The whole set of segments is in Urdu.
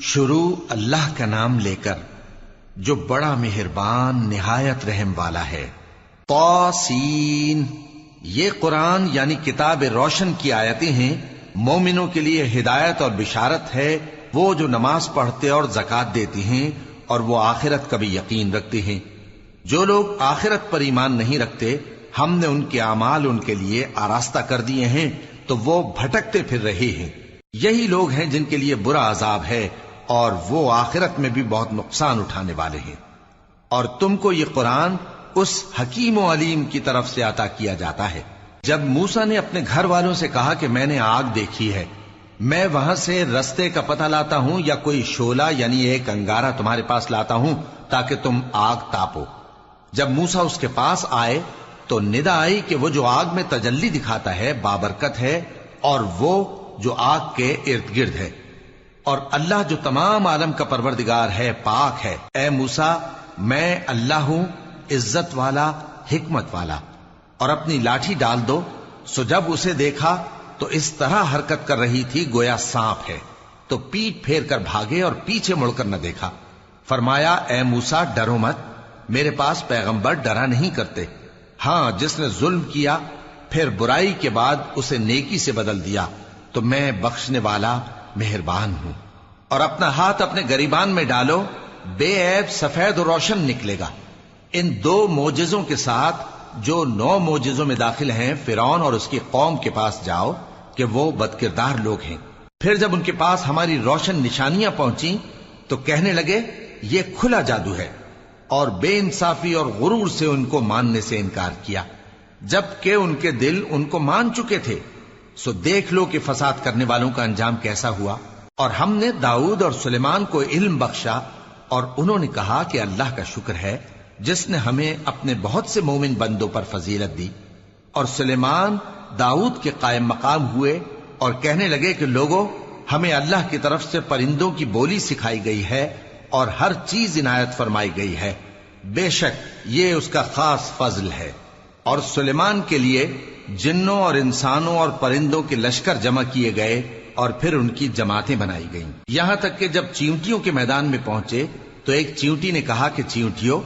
شروع اللہ کا نام لے کر جو بڑا مہربان نہایت رحم والا ہے۔ طاسین، یہ قرآن یعنی کتاب روشن کی آیتیں ہیں، مومنوں کے لیے ہدایت اور بشارت ہے، وہ جو نماز پڑھتے اور زکوٰۃ دیتی ہیں اور وہ آخرت کا بھی یقین رکھتے ہیں۔ جو لوگ آخرت پر ایمان نہیں رکھتے، ہم نے ان کے اعمال ان کے لیے آراستہ کر دیے ہیں تو وہ بھٹکتے پھر رہے ہیں۔ یہی لوگ ہیں جن کے لیے برا عذاب ہے اور وہ آخرت میں بھی بہت نقصان اٹھانے والے ہیں۔ اور تم کو یہ قرآن اس حکیم و علیم کی طرف سے عطا کیا جاتا ہے۔ جب موسیٰ نے اپنے گھر والوں سے کہا کہ میں نے آگ دیکھی ہے، میں وہاں سے رستے کا پتہ لاتا ہوں یا کوئی شعلہ یعنی ایک انگارہ تمہارے پاس لاتا ہوں تاکہ تم آگ تاپو۔ جب موسیٰ اس کے پاس آئے تو ندا آئی کہ وہ جو آگ میں تجلی دکھاتا ہے بابرکت ہے، اور وہ جو آگ کے ارد گرد ہے، اور اللہ جو تمام عالم کا پروردگار ہے پاک ہے۔ اے موسیٰ، میں اللہ ہوں، عزت والا، حکمت والا، اور اپنی لاٹھی ڈال دو۔ سو جب اسے دیکھا تو اس طرح حرکت کر رہی تھی گویا سانپ ہے، تو پیٹ پھیر کر بھاگے اور پیچھے مڑ کر نہ دیکھا۔ فرمایا، اے موسیٰ، ڈرو مت، میرے پاس پیغمبر ڈرا نہیں کرتے۔ ہاں، جس نے ظلم کیا پھر برائی کے بعد اسے نیکی سے بدل دیا تو میں بخشنے والا مہربان ہوں۔ اور اپنا ہاتھ اپنے گریبان میں ڈالو، بے عیب سفید و روشن نکلے گا۔ ان 2 معجزوں کے ساتھ جو 9 معجزوں میں داخل ہیں فرعون اور اس کی قوم کے پاس جاؤ کہ وہ بدکردار لوگ ہیں۔ پھر جب ان کے پاس ہماری روشن نشانیاں پہنچیں تو کہنے لگے یہ کھلا جادو ہے، اور بے انصافی اور غرور سے ان کو ماننے سے انکار کیا، جبکہ ان کے دل ان کو مان چکے تھے۔ سو دیکھ لو کہ فساد کرنے والوں کا انجام کیسا ہوا۔ اور ہم نے داؤد اور سلیمان کو علم بخشا، اور انہوں نے کہا کہ اللہ کا شکر ہے جس نے ہمیں اپنے بہت سے مومن بندوں پر فضیلت دی۔ اور سلیمان داؤد کے قائم مقام ہوئے اور کہنے لگے کہ لوگوں، ہمیں اللہ کی طرف سے پرندوں کی بولی سکھائی گئی ہے اور ہر چیز عنایت فرمائی گئی ہے، بے شک یہ اس کا خاص فضل ہے۔ اور سلیمان کے لیے جنوں اور انسانوں اور پرندوں کے لشکر جمع کیے گئے اور پھر ان کی جماعتیں بنائی گئیں، یہاں تک کہ جب چیونٹیوں کے میدان میں پہنچے تو ایک چیونٹی نے کہا کہ چیونٹیوں،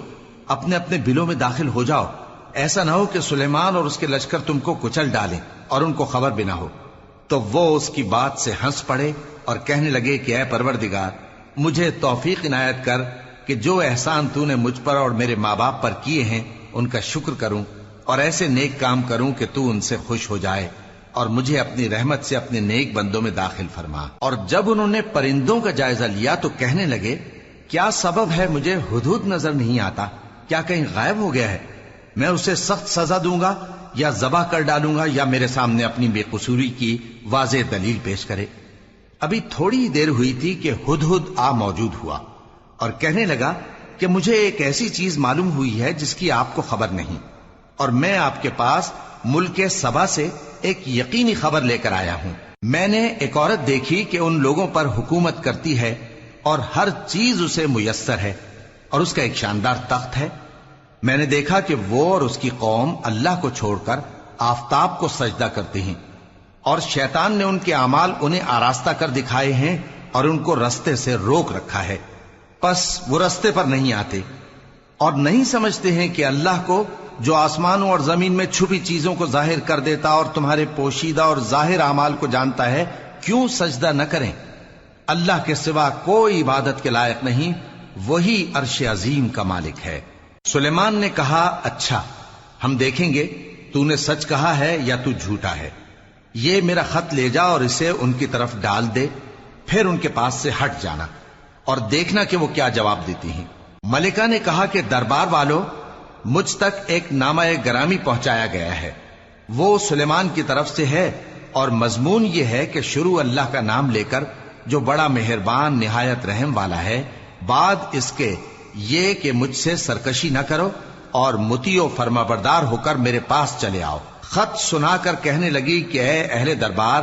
اپنے اپنے بلوں میں داخل ہو جاؤ، ایسا نہ ہو کہ سلیمان اور اس کے لشکر تم کو کچل ڈالیں اور ان کو خبر بھی نہ ہو۔ تو وہ اس کی بات سے ہنس پڑے اور کہنے لگے کہ اے پروردگار، مجھے توفیق عنایت کر کہ جو احسان تو نے مجھ پر اور میرے ماں باپ پر کیے ہیں ان کا شکر کروں اور ایسے نیک کام کروں کہ تو ان سے خوش ہو جائے، اور مجھے اپنی رحمت سے اپنے نیک بندوں میں داخل فرما۔ اور جب انہوں نے پرندوں کا جائزہ لیا تو کہنے لگے کیا سبب ہے مجھے ہدہد نظر نہیں آتا؟ کیا کہیں غائب ہو گیا ہے؟ میں اسے سخت سزا دوں گا یا ذبح کر ڈالوں گا یا میرے سامنے اپنی بے قصوری کی واضح دلیل پیش کرے۔ ابھی تھوڑی دیر ہوئی تھی کہ ہدہد آ موجود ہوا اور کہنے لگا کہ مجھے ایک ایسی چیز معلوم ہوئی ہے جس کی آپ کو خبر نہیں، اور میں آپ کے پاس ملک سبا سے ایک یقینی خبر لے کر آیا ہوں۔ میں نے ایک عورت دیکھی کہ ان لوگوں پر حکومت کرتی ہے اور ہر چیز اسے میسر ہے، اور اس کا ایک شاندار تخت ہے۔ میں نے دیکھا کہ وہ اور اس کی قوم اللہ کو چھوڑ کر آفتاب کو سجدہ کرتے ہیں، اور شیطان نے ان کے اعمال انہیں آراستہ کر دکھائے ہیں اور ان کو رستے سے روک رکھا ہے، پس وہ رستے پر نہیں آتے، اور نہیں سمجھتے ہیں کہ اللہ کو جو آسمانوں اور زمین میں چھپی چیزوں کو ظاہر کر دیتا اور تمہارے پوشیدہ اور ظاہر اعمال کو جانتا ہے، کیوں سجدہ نہ کریں؟ اللہ کے سوا کوئی عبادت کے لائق نہیں، وہی عرش عظیم کا مالک ہے۔ سلیمان نے کہا اچھا، ہم دیکھیں گے تو نے سچ کہا ہے یا تو جھوٹا ہے۔ یہ میرا خط لے جا اور اسے ان کی طرف ڈال دے، پھر ان کے پاس سے ہٹ جانا اور دیکھنا کہ وہ کیا جواب دیتی ہیں۔ ملکہ نے کہا کہ دربار والو، مجھ تک ایک نامہ گرامی پہنچایا گیا ہے، وہ سلیمان کی طرف سے ہے، اور مضمون یہ ہے کہ شروع اللہ کا نام لے کر جو بڑا مہربان نہایت رحم والا ہے، بعد اس کے یہ کہ مجھ سے سرکشی نہ کرو اور مطیع و فرما بردار ہو کر میرے پاس چلے آؤ۔ خط سنا کر کہنے لگی کہ اے اہل دربار،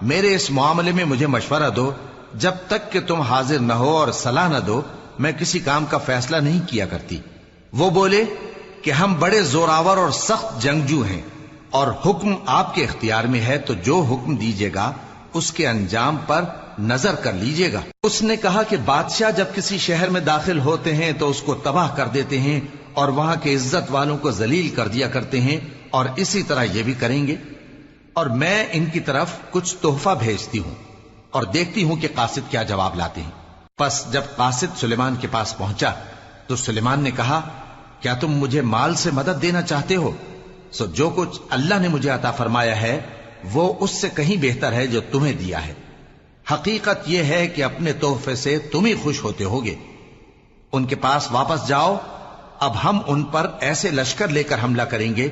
میرے اس معاملے میں مجھے مشورہ دو، جب تک کہ تم حاضر نہ ہو اور صلاح نہ دو میں کسی کام کا فیصلہ نہیں کیا کرتی۔ وہ بولے کہ ہم بڑے زوراور اور سخت جنگجو ہیں، اور حکم آپ کے اختیار میں ہے، تو جو حکم دیجیے گا اس کے انجام پر نظر کر لیجئے گا۔ اس نے کہا کہ بادشاہ جب کسی شہر میں داخل ہوتے ہیں تو اس کو تباہ کر دیتے ہیں اور وہاں کے عزت والوں کو ذلیل کر دیا کرتے ہیں، اور اسی طرح یہ بھی کریں گے۔ اور میں ان کی طرف کچھ تحفہ بھیجتی ہوں اور دیکھتی ہوں کہ قاصد کیا جواب لاتے ہیں۔ پس جب قاصد سلیمان کے پاس پہنچا تو سلیمان نے کہا، کیا تم مجھے مال سے مدد دینا چاہتے ہو؟ سو جو کچھ اللہ نے مجھے عطا فرمایا ہے وہ اس سے کہیں بہتر ہے جو تمہیں دیا ہے۔ حقیقت یہ ہے کہ اپنے تحفے سے تم ہی خوش ہوتے ہوگے۔ ان کے پاس واپس جاؤ، اب ہم ان پر ایسے لشکر لے کر حملہ کریں گے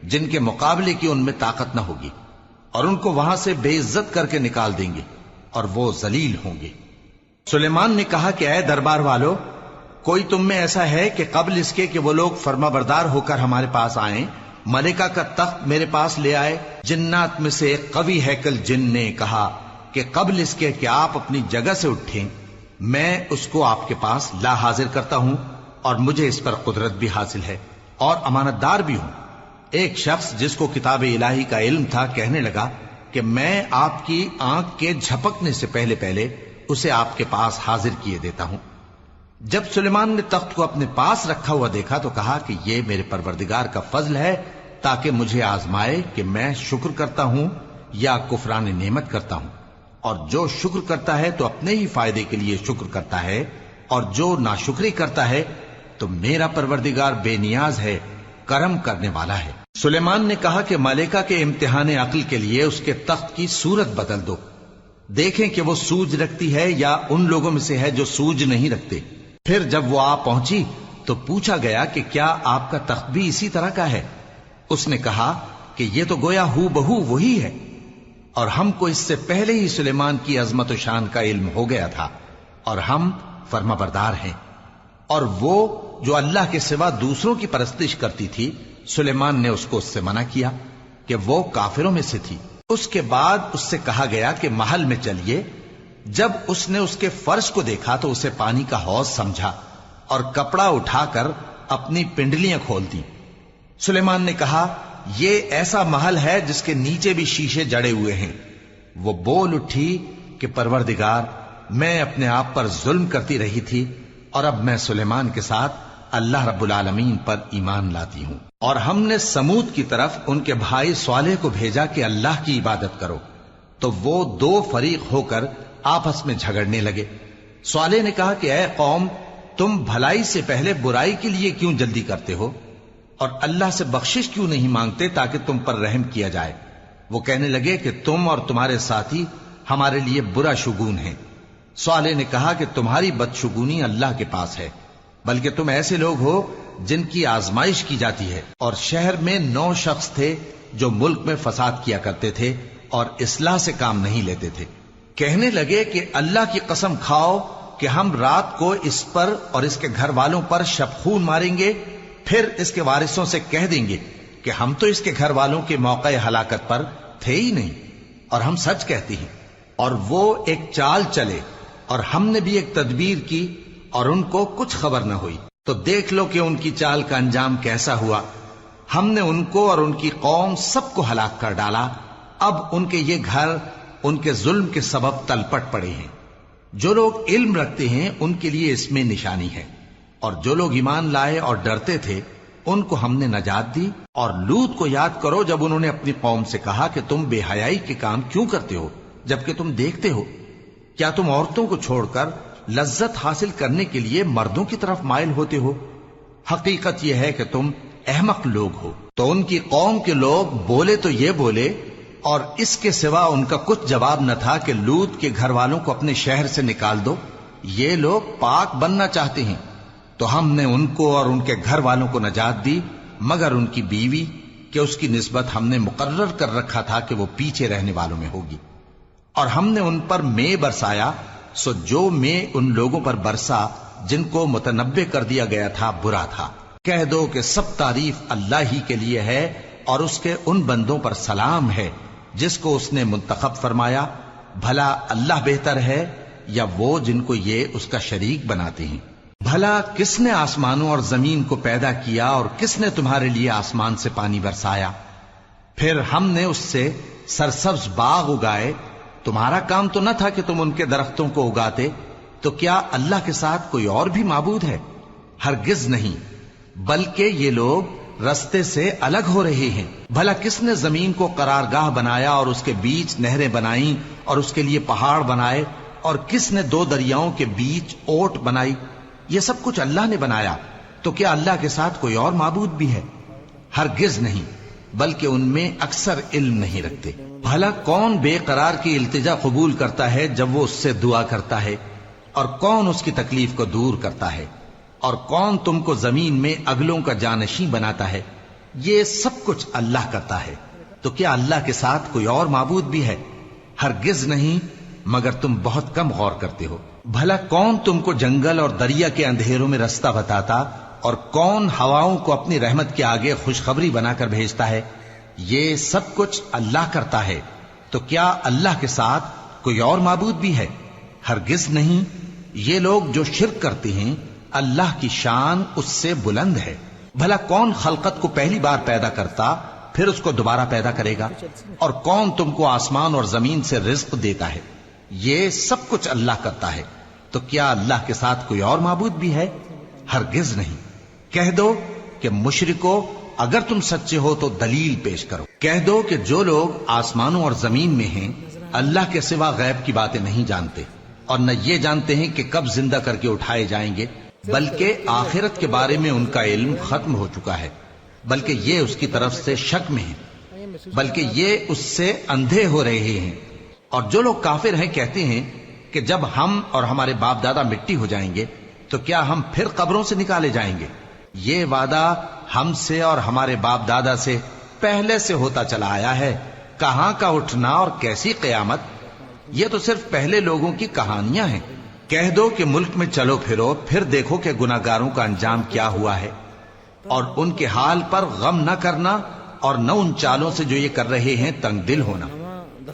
جن کے مقابلے کی ان میں طاقت نہ ہوگی، اور ان کو وہاں سے بے عزت کر کے نکال دیں گے اور وہ ذلیل ہوں گے۔ سلیمان نے کہا کہ اے دربار والو، کوئی تم میں ایسا ہے کہ قبل اس کے کہ وہ لوگ فرما بردار ہو کر ہمارے پاس آئیں، ملکہ کا تخت میرے پاس لے آئے؟ جنات میں سے ایک قوی ہیکل جن نے کہا کہ قبل اس کے کہ آپ اپنی جگہ سے اٹھیں میں اس کو آپ کے پاس لا حاضر کرتا ہوں، اور مجھے اس پر قدرت بھی حاصل ہے اور امانت دار بھی ہوں۔ ایک شخص جس کو کتاب الہی کا علم تھا کہنے لگا کہ میں آپ کی آنکھ کے جھپکنے سے پہلے پہلے اسے آپ کے پاس حاضر کیے دیتا ہوں۔ جب سلیمان نے تخت کو اپنے پاس رکھا ہوا دیکھا تو کہا کہ یہ میرے پروردگار کا فضل ہے تاکہ مجھے آزمائے کہ میں شکر کرتا ہوں یا کفران نعمت کرتا ہوں، اور جو شکر کرتا ہے تو اپنے ہی فائدے کے لیے شکر کرتا ہے، اور جو ناشکری کرتا ہے تو میرا پروردگار بے نیاز ہے، کرم کرنے والا ہے۔ سلیمان نے کہا کہ ملکہ کے امتحان عقل کے لیے اس کے تخت کی صورت بدل دو، دیکھیں کہ وہ سوج رکھتی ہے یا ان لوگوں میں سے ہے جو سوج نہیں رکھتے۔ پھر جب وہ آ پہنچی تو پوچھا گیا کہ کیا آپ کا تخت بھی اسی طرح کا ہے؟ اس نے کہا کہ یہ تو گویا ہو بہو وہی ہے، اور ہم کو اس سے پہلے ہی سلیمان کی عظمت و شان کا علم ہو گیا تھا، اور ہم فرما بردار ہیں۔ اور وہ جو اللہ کے سوا دوسروں کی پرستش کرتی تھی، سلیمان نے اس کو اس سے منع کیا کہ وہ کافروں میں سے تھی۔ اس کے بعد اس سے کہا گیا کہ محل میں چلیے۔ جب اس نے اس کے فرش کو دیکھا تو اسے پانی کا حوض سمجھا اور کپڑا اٹھا کر اپنی پنڈلیاں کھول دی۔ سلیمان نے کہا، یہ ایسا محل ہے جس کے نیچے بھی شیشے جڑے ہوئے ہیں۔ وہ بول اٹھی کہ پروردگار، میں اپنے آپ پر ظلم کرتی رہی تھی، اور اب میں سلیمان کے ساتھ اللہ رب العالمین پر ایمان لاتی ہوں۔ اور ہم نے سمود کی طرف ان کے بھائی صالح کو بھیجا کہ اللہ کی عبادت کرو، تو وہ دو فریق ہو کر آپس میں جھگڑنے لگے۔ صالح نے کہا کہ اے قوم، تم بھلائی سے پہلے برائی کے لیے کیوں جلدی کرتے ہو، اور اللہ سے بخشش کیوں نہیں مانگتے تاکہ تم پر رحم کیا جائے؟ وہ کہنے لگے کہ تم اور تمہارے ساتھی ہمارے لیے برا شگون ہیں۔ صالح نے کہا کہ تمہاری بدشگونی اللہ کے پاس ہے، بلکہ تم ایسے لوگ ہو جن کی آزمائش کی جاتی ہے۔ اور شہر میں 9 شخص تھے جو ملک میں فساد کیا کرتے تھے اور اصلاح سے کام نہیں لیتے تھے۔ کہنے لگے کہ اللہ کی قسم کھاؤ کہ ہم رات کو اس پر اور اس کے گھر والوں پر شبخون ماریں گے، پھر اس کے وارثوں سے کہہ دیں گے کہ ہم تو اس کے گھر والوں کے موقع ہلاکت پر تھے ہی نہیں، اور ہم سچ کہتے ہیں۔ اور وہ ایک چال چلے، اور ہم نے بھی ایک تدبیر کی، اور ان کو کچھ خبر نہ ہوئی۔ تو دیکھ لو کہ ان کی چال کا انجام کیسا ہوا۔ ہم نے ان کو اور ان کی قوم سب کو ہلاک کر ڈالا۔ اب ان کے یہ گھر ان کے ظلم کے سبب تلپٹ پڑے ہیں۔ جو لوگ علم رکھتے ہیں ان کے لیے اس میں نشانی ہے، اور جو لوگ ایمان لائے اور ڈرتے تھے ان کو ہم نے نجات دی۔ اور لوط کو یاد کرو جب انہوں نے اپنی قوم سے کہا کہ تم بے حیائی کے کام کیوں کرتے ہو جبکہ تم دیکھتے ہو؟ کیا تم عورتوں کو چھوڑ کر لذت حاصل کرنے کے لیے مردوں کی طرف مائل ہوتے ہو؟ حقیقت یہ ہے کہ تم احمق لوگ ہو۔ تو ان کی قوم کے لوگ بولے تو یہ بولے، اور اس کے سوا ان کا کچھ جواب نہ تھا کہ لوط کے گھر والوں کو اپنے شہر سے نکال دو، یہ لوگ پاک بننا چاہتے ہیں۔ تو ہم نے ان کو اور ان کے گھر والوں کو نجات دی، مگر ان کی بیوی کہ اس کی نسبت ہم نے مقرر کر رکھا تھا کہ وہ پیچھے رہنے والوں میں ہوگی۔ اور ہم نے ان پر مے برسایا، سو جو مے ان لوگوں پر برسا جن کو متنبع کر دیا گیا تھا برا تھا۔ کہہ دو کہ سب تعریف اللہ ہی کے لیے ہے، اور اس کے ان بندوں پر سلام ہے جس کو اس نے منتخب فرمایا۔ بھلا اللہ بہتر ہے یا وہ جن کو یہ اس کا شریک بناتے ہیں؟ بھلا کس نے آسمانوں اور زمین کو پیدا کیا، اور کس نے تمہارے لیے آسمان سے پانی برسایا؟ پھر ہم نے اس سے سرسبز باغ اگائے تمہارا کام تو نہ تھا کہ تم ان کے درختوں کو اگاتے، تو کیا اللہ کے ساتھ کوئی اور بھی معبود ہے؟ ہرگز نہیں، بلکہ یہ لوگ رستے سے الگ ہو رہے ہیں۔ بھلا کس نے زمین کو قرارگاہ بنایا اور اس کے بیچ نہریں بنائیں اور اس کے لیے پہاڑ بنائے، اور کس نے دو دریاؤں کے بیچ اوٹ بنائی؟ یہ سب کچھ اللہ نے بنایا، تو کیا اللہ کے ساتھ کوئی اور معبود بھی ہے؟ ہرگز نہیں، بلکہ ان میں اکثر علم نہیں رکھتے۔ بھلا کون بے قرار کی التجا قبول کرتا ہے جب وہ اس سے دعا کرتا ہے، اور کون اس کی تکلیف کو دور کرتا ہے، اور کون تم کو زمین میں اگلوں کا جانشین بناتا ہے؟ یہ سب کچھ اللہ کرتا ہے، تو کیا اللہ کے ساتھ کوئی اور معبود بھی ہے؟ ہرگز نہیں، مگر تم بہت کم غور کرتے ہو۔ بھلا کون تم کو جنگل اور دریا کے اندھیروں میں رستہ بتاتا، اور کون ہواؤں کو اپنی رحمت کے آگے خوشخبری بنا کر بھیجتا ہے؟ یہ سب کچھ اللہ کرتا ہے، تو کیا اللہ کے ساتھ کوئی اور معبود بھی ہے؟ ہرگز نہیں۔ یہ لوگ جو شرک کرتے ہیں، اللہ کی شان اس سے بلند ہے۔ بھلا کون خلقت کو پہلی بار پیدا کرتا پھر اس کو دوبارہ پیدا کرے گا؟ اور کون تم کو آسمان اور زمین سے رزق دیتا ہے؟ یہ سب کچھ اللہ کرتا ہے، تو کیا اللہ کے ساتھ کوئی اور معبود بھی ہے؟ ہرگز نہیں۔ کہہ دو کہ مشرکو، اگر تم سچے ہو تو دلیل پیش کرو۔ کہہ دو کہ جو لوگ آسمانوں اور زمین میں ہیں اللہ کے سوا غیب کی باتیں نہیں جانتے، اور نہ یہ جانتے ہیں کہ کب زندہ کر کے اٹھائے جائیں گے، بلکہ آخرت کے بارے میں ان کا علم ختم ہو چکا ہے، بلکہ یہ اس کی طرف سے شک میں ہیں، بلکہ یہ اس سے اندھے ہو رہے ہیں۔ اور جو لوگ کافر ہیں کہتے ہیں کہ جب ہم اور ہمارے باپ دادا مٹی ہو جائیں گے تو کیا ہم پھر قبروں سے نکالے جائیں گے؟ یہ وعدہ ہم سے اور ہمارے باپ دادا سے پہلے سے ہوتا چلا آیا ہے، کہاں کا اٹھنا اور کیسی قیامت؟ یہ تو صرف پہلے لوگوں کی کہانیاں ہیں۔ کہہ دو کہ ملک میں چلو پھرو، پھر دیکھو کہ گناہگاروں کا انجام کیا ہوا ہے، اور ان کے حال پر غم نہ کرنا، اور نہ ان چالوں سے جو یہ کر رہے ہیں تنگ دل ہونا۔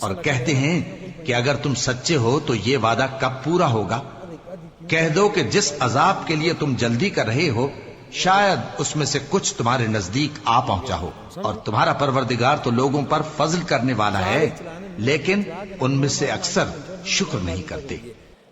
اور کہتے ہیں کہ اگر تم سچے ہو تو یہ وعدہ کب پورا ہوگا؟ کہہ دو کہ جس عذاب کے لیے تم جلدی کر رہے ہو شاید اس میں سے کچھ تمہارے نزدیک آ پہنچا ہو، اور تمہارا پروردگار تو لوگوں پر فضل کرنے والا ہے، لیکن ان میں سے اکثر شکر نہیں کرتے۔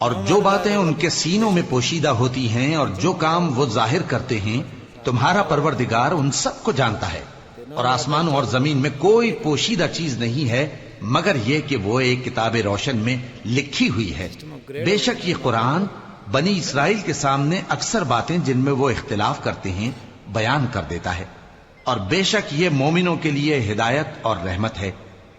اور جو باتیں ان کے سینوں میں پوشیدہ ہوتی ہیں اور جو کام وہ ظاہر کرتے ہیں، تمہارا پروردگار ان سب کو جانتا ہے۔ اور آسمانوں اور زمین میں کوئی پوشیدہ چیز نہیں ہے مگر یہ کہ وہ ایک کتاب روشن میں لکھی ہوئی ہے۔ بے شک یہ قرآن بنی اسرائیل کے سامنے اکثر باتیں جن میں وہ اختلاف کرتے ہیں بیان کر دیتا ہے، اور بے شک یہ مومنوں کے لیے ہدایت اور رحمت ہے۔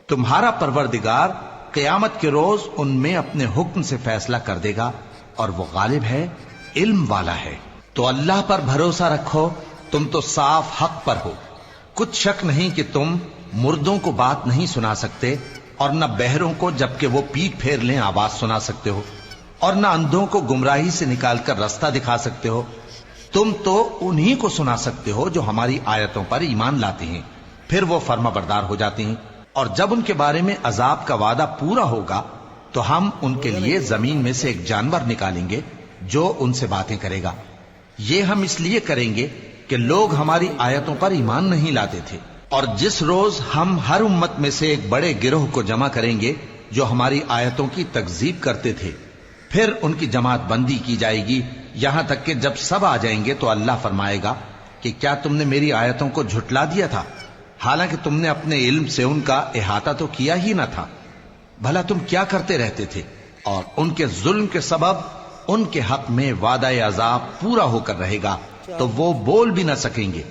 تمہارا پروردگار قیامت کے روز ان میں اپنے حکم سے فیصلہ کر دے گا، اور وہ غالب ہے، علم والا ہے۔ تو اللہ پر بھروسہ رکھو، تم تو صاف حق پر ہو۔ کچھ شک نہیں کہ تم مردوں کو بات نہیں سنا سکتے، اور نہ بہروں کو جبکہ وہ پیٹ پھیر لیں آواز سنا سکتے ہو، اور نہ اندھوں کو گمراہی سے نکال کر رستہ دکھا سکتے ہو۔ تم تو انہی کو سنا سکتے ہو جو ہماری آیتوں پر ایمان لاتے ہیں، پھر وہ فرما بردار ہو جاتے ہیں، اور جب ان کے بارے میں عذاب کا وعدہ پورا ہوگا تو ہم ان کے لیے زمین میں سے ایک جانور نکالیں گے جو ان سے باتیں کرے گا۔ یہ ہم اس لیے کریں گے کہ لوگ ہماری آیتوں پر ایمان نہیں لاتے تھے، اور جس روز ہم ہر امت میں سے ایک بڑے گروہ کو جمع کریں گے جو ہماری آیتوں کی تکذیب کرتے تھے، پھر ان کی جماعت بندی کی جائے گی، یہاں تک کہ جب سب آ جائیں گے تو اللہ فرمائے گا کہ کیا تم نے میری آیتوں کو جھٹلا دیا تھا، حالانکہ تم نے اپنے علم سے ان کا احاطہ تو کیا ہی نہ تھا؟ بھلا تم کیا کرتے رہتے تھے؟ اور ان کے ظلم کے سبب ان کے حق میں وعدہ عذاب پورا ہو کر رہے گا، تو وہ بول بھی نہ سکیں گے۔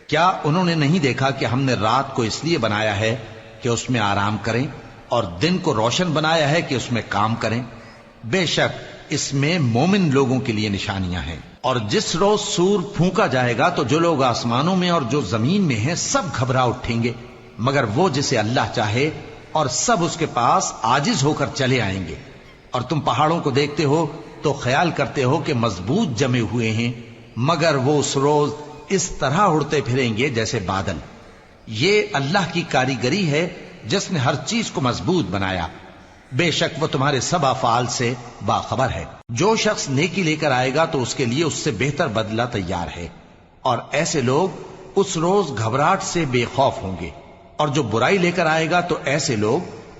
کیا انہوں نے نہیں دیکھا کہ ہم نے رات کو اس لیے بنایا ہے کہ اس میں آرام کریں، اور دن کو روشن بنایا ہے کہ اس میں کام کریں؟ بے شک اس میں مومن لوگوں کے لیے نشانیاں ہیں۔ اور جس روز سور پھونکا جائے گا تو جو لوگ آسمانوں میں اور جو زمین میں ہیں سب گھبرا اٹھیں گے، مگر وہ جسے اللہ چاہے، اور سب اس کے پاس عاجز ہو کر چلے آئیں گے۔ اور تم پہاڑوں کو دیکھتے ہو تو خیال کرتے ہو کہ مضبوط جمے ہوئے ہیں، مگر وہ اس روز اس طرح اڑتے پھریں گے جیسے بادل۔ یہ اللہ کی کاریگری ہے جس نے ہر چیز کو مضبوط بنایا، بے شک وہ تمہارے سب افعال سے باخبر ہے۔ جو شخص نیکی لے کر آئے گا تو اس کے لیے اس سے بہتر بدلہ تیار ہے، اور ایسے لوگ اس روز گھبراہٹ سے بے خوف ہوں گے، اور جو برائی لے کر آئے گا تو ایسے لوگ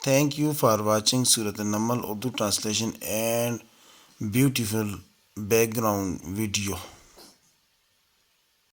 Thank you for watching Surat An-Naml Urdu translation and beautiful background video.